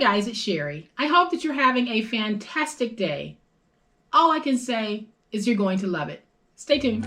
guys, it's Sherry. I hope that you're having a fantastic day. All I can say is you're going to love it. Stay tuned.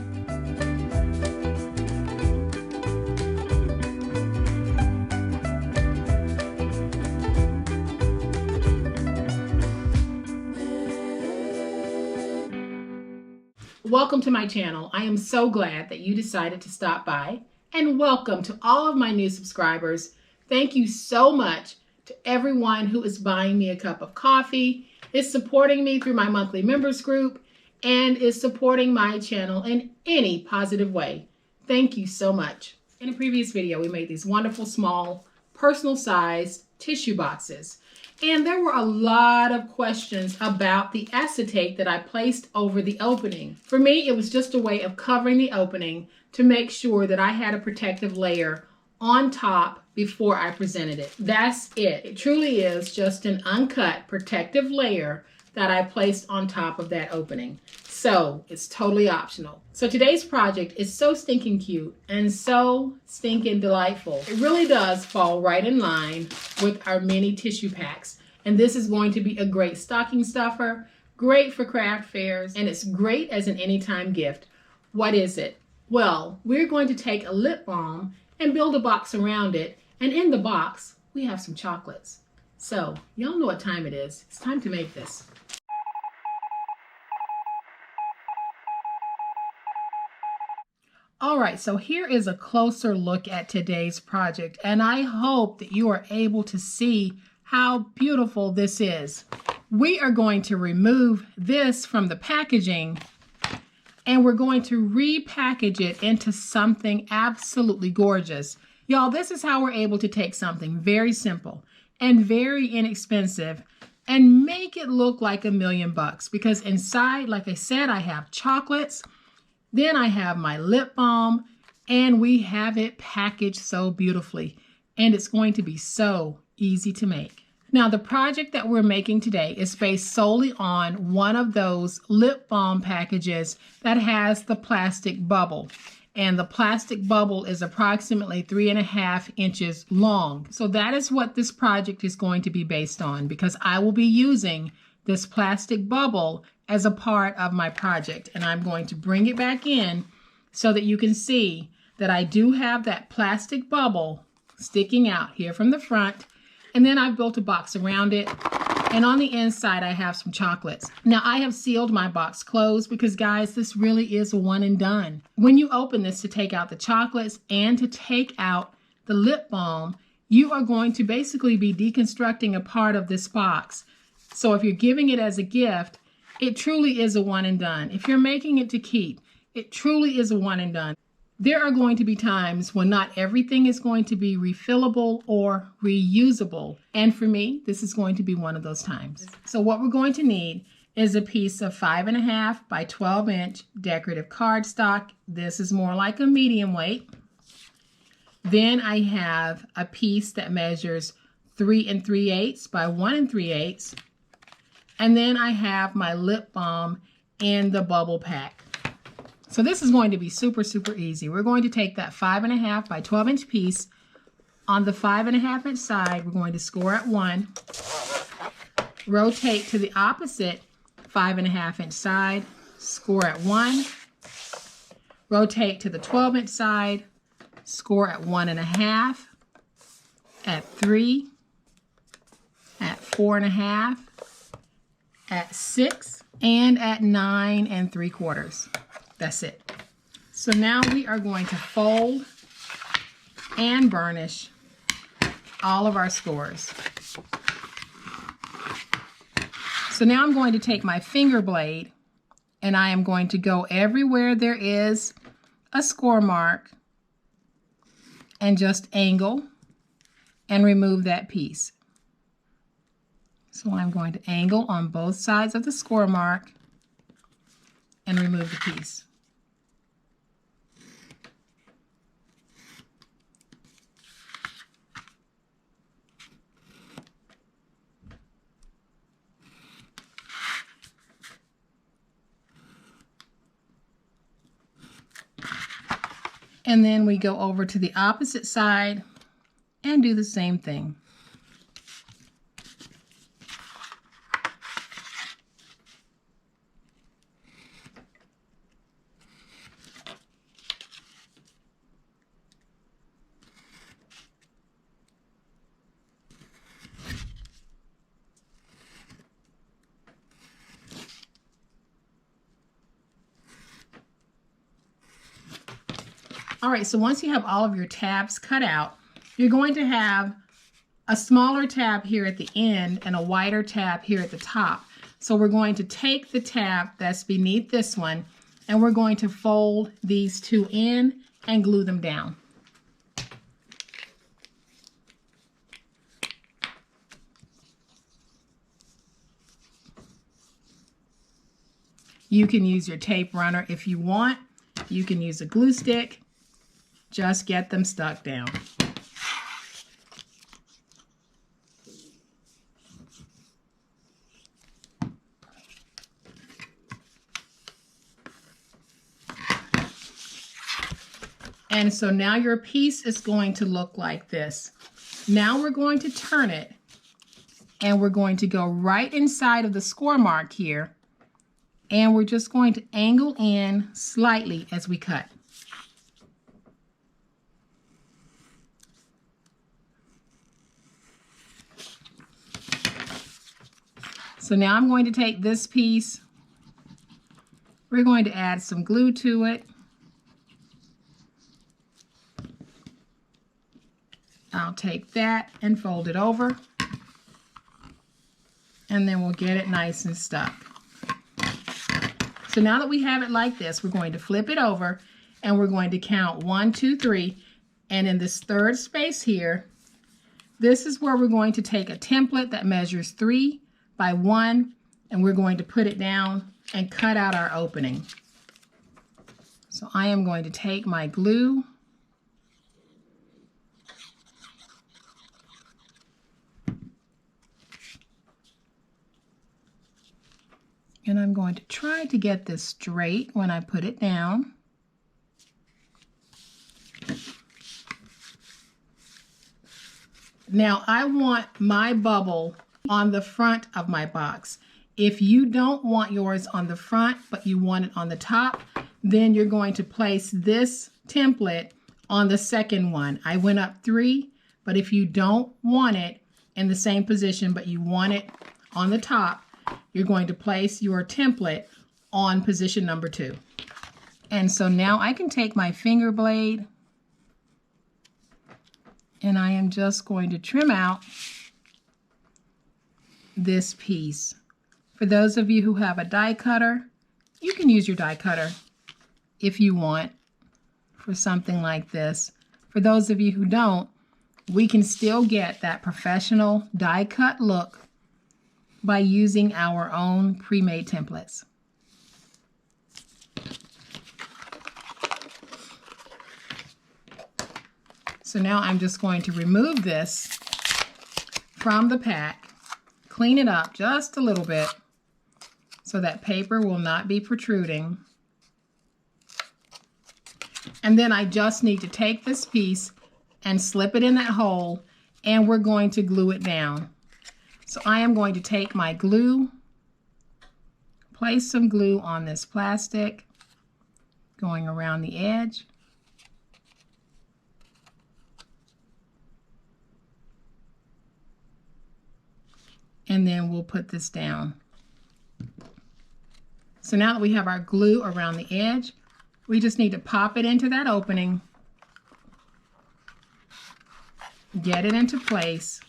Welcome to my channel. I am so glad that you decided to stop by, and welcome to all of my new subscribers. Thank you so much to everyone who is buying me a cup of coffee, is supporting me through my monthly members group, and is supporting my channel in any positive way. Thank you so much. In a previous video, we made these wonderful small personal sized tissue boxes. And there were a lot of questions about the acetate that I placed over the opening. For me, it was just a way of covering the opening to make sure that I had a protective layer on top before I presented it. That's it. It truly is just an uncut protective layer that I placed on top of that opening. So it's totally optional. So today's project is so stinking cute and so stinking delightful. It really does fall right in line with our mini tissue packs. And this is going to be a great stocking stuffer, great for craft fairs, and it's great as an anytime gift. What is it? Well, we're going to take a lip balm and build a box around it. And in the box, we have some chocolates. So y'all know what time it is. It's time to make this. All right, so here is a closer look at today's project, and I hope that you are able to see how beautiful this is. We are going to remove this from the packaging, and we're going to repackage it into something absolutely gorgeous. Y'all, this is how we're able to take something very simple and very inexpensive and make it look like $1,000,000, because inside, like I said, I have chocolates. Then I have my lip balm, and we have it packaged so beautifully, and it's going to be so easy to make. Now, the project that we're making today is based solely on one of those lip balm packages that has the plastic bubble, and the plastic bubble is approximately 3.5 inches long. So that is what this project is going to be based on, because I will be using this plastic bubble as a part of my project, and I'm going to bring it back in so that you can see that I do have that plastic bubble sticking out here from the front, and then I've built a box around it, and on the inside I have some chocolates. Now, I have sealed my box closed because, guys, this really is a one and done. When you open this to take out the chocolates and to take out the lip balm, you are going to basically be deconstructing a part of this box. So if you're giving it as a gift, it truly is a one and done. If you're making it to keep, it truly is a one and done. There are going to be times when not everything is going to be refillable or reusable. And for me, this is going to be one of those times. So what we're going to need is a piece of 5.5 by 12 inch decorative cardstock. This is more like a medium weight. Then I have a piece that measures 3 3/8 by 1 3/8. And then I have my lip balm in the bubble pack. So this is going to be super, super easy. We're going to take that 5.5 by 12 inch piece. On the 5.5 inch side, we're going to score at 1. Rotate to the opposite 5.5 inch side, score at 1. Rotate to the 12 inch side, score at 1.5, at 3, at 4.5, at 6, and at 9 3/4. That's it. So now we are going to fold and burnish all of our scores. So now I'm going to take my finger blade and I am going to go everywhere there is a score mark and just angle and remove that piece. So I'm going to angle on both sides of the score mark and remove the piece. And then we go over to the opposite side and do the same thing. All right, so once you have all of your tabs cut out, you're going to have a smaller tab here at the end and a wider tab here at the top. So we're going to take the tab that's beneath this one and we're going to fold these two in and glue them down. You can use your tape runner if you want. You can use a glue stick. Just get them stuck down. And so now your piece is going to look like this. Now we're going to turn it and we're going to go right inside of the score mark here. And we're just going to angle in slightly as we cut. So now I'm going to take this piece. We're going to add some glue to it. I'll take that and fold it over. And then we'll get it nice and stuck. So now that we have it like this, we're going to flip it over and we're going to count 1, 2, 3. And in this third space here, this is where we're going to take a template that measures 3 by 1, and we're going to put it down and cut out our opening. So I am going to take my glue and I'm going to try to get this straight when I put it down. Now I want my bubble on the front of my box. If you don't want yours on the front, but you want it on the top, then you're going to place this template on the second one. I went up 3, but if you don't want it in the same position, but you want it on the top, you're going to place your template on position number 2. And so now I can take my finger blade and I am just going to trim out this piece. For those of you who have a die cutter, you can use your die cutter if you want for something like this. For those of you who don't, we can still get that professional die cut look by using our own pre-made templates. So now I'm just going to remove this from the pack, clean it up just a little bit so that paper will not be protruding. And then I just need to take this piece and slip it in that hole, and we're going to glue it down. So I am going to take my glue, place some glue on this plastic, going around the edge. And then we'll put this down. So now that we have our glue around the edge, we just need to pop it into that opening, get it into place.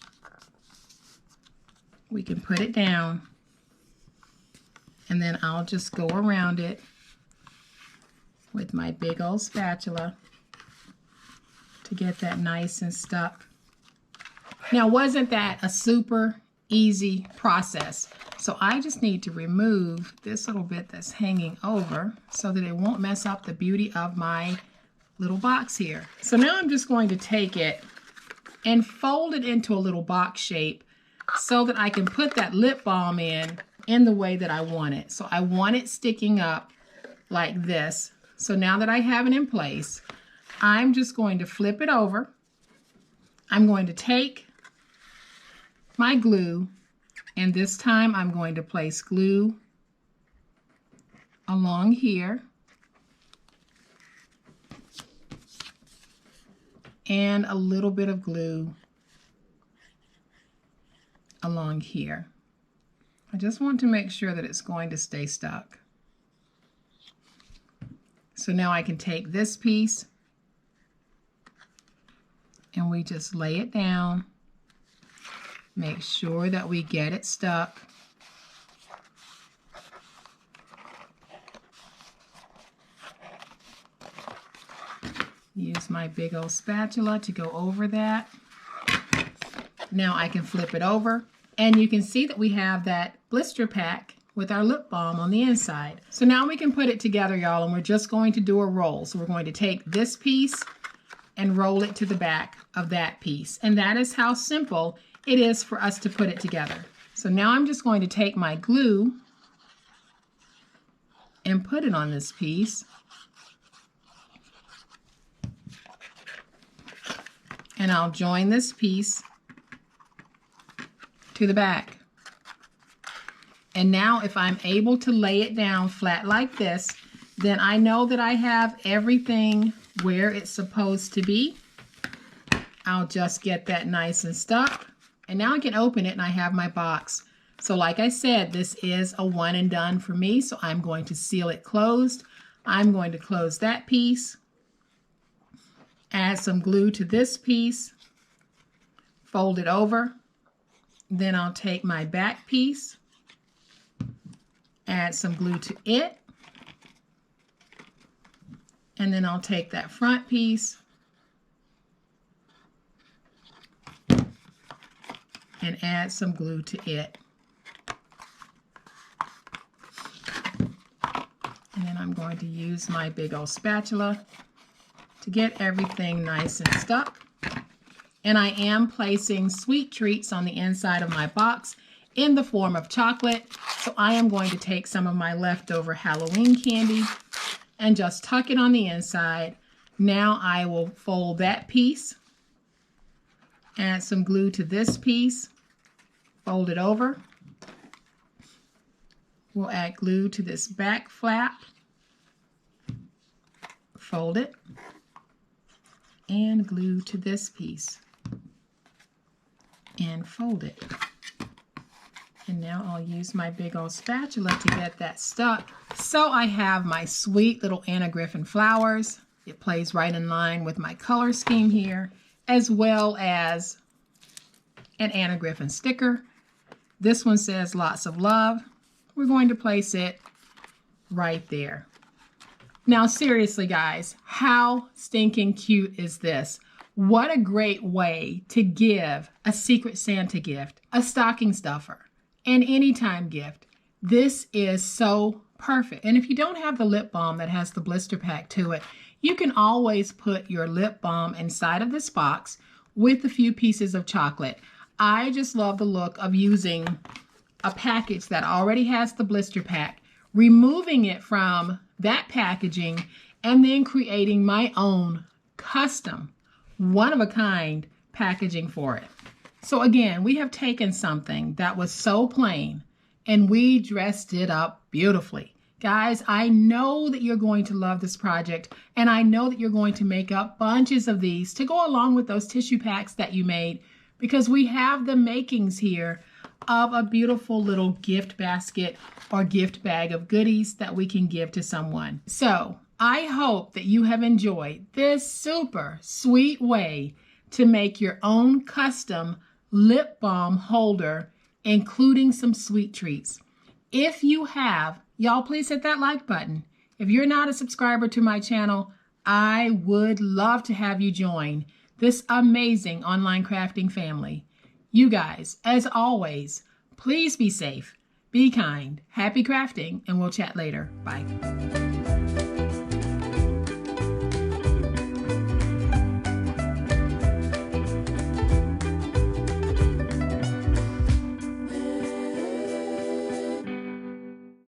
We can put it down, and then I'll just go around it with my big old spatula to get that nice and stuck. Now, wasn't that a super easy process? So I just need to remove this little bit that's hanging over so that it won't mess up the beauty of my little box here. So now I'm just going to take it and fold it into a little box shape so that I can put that lip balm in the way that I want it. So I want it sticking up like this. So now that I have it in place, I'm just going to flip it over. I'm going to take my glue, and this time I'm going to place glue along here and a little bit of glue along here. I just want to make sure that it's going to stay stuck. So now I can take this piece And we just lay it down. Make sure that we get it stuck. Use my big old spatula to go over that. Now I can flip it over, and you can see that we have that blister pack with our lip balm on the inside. So now we can put it together, y'all, and we're just going to do a roll. So we're going to take this piece and roll it to the back of that piece. And that is how simple it is for us to put it together. So now I'm just going to take my glue and put it on this piece. And I'll join this piece to the back. And now if I'm able to lay it down flat like this, then I know that I have everything where it's supposed to be. I'll just get that nice and stuck. And now I can open it and I have my box. So like I said, this is a one and done for me. So I'm going to seal it closed. I'm going to close that piece. Add some glue to this piece, fold it over. Then I'll take my back piece, add some glue to it, and then I'll take that front piece and add some glue to it. And then I'm going to use my big old spatula to get everything nice and stuck. And I am placing sweet treats on the inside of my box in the form of chocolate. So I am going to take some of my leftover Halloween candy and just tuck it on the inside. Now I will fold that piece, add some glue to this piece, fold it over. We'll add glue to this back flap, fold it, and glue to this piece and fold it. And now I'll use my big old spatula to get that stuck. So I have my sweet little Anna Griffin flowers. It plays right in line with my color scheme here, as well as an Anna Griffin sticker. This one says lots of love. We're going to place it right there. Now, seriously, guys, how stinking cute is this? What a great way to give a Secret Santa gift, a stocking stuffer, an anytime gift. This is so perfect. And if you don't have the lip balm that has the blister pack to it, you can always put your lip balm inside of this box with a few pieces of chocolate. I just love the look of using a package that already has the blister pack, removing it from that packaging, and then creating my own custom, one-of-a-kind packaging for it. So again, we have taken something that was so plain and we dressed it up beautifully. Guys, I know that you're going to love this project, and I know that you're going to make up bunches of these to go along with those tissue packs that you made, because we have the makings here of a beautiful little gift basket or gift bag of goodies that we can give to someone. So I hope that you have enjoyed this super sweet way to make your own custom lip balm holder, including some sweet treats. If you have, y'all please hit that like button. If you're not a subscriber to my channel, I would love to have you join this amazing online crafting family. You guys, as always, please be safe, be kind, happy crafting, and we'll chat later. Bye.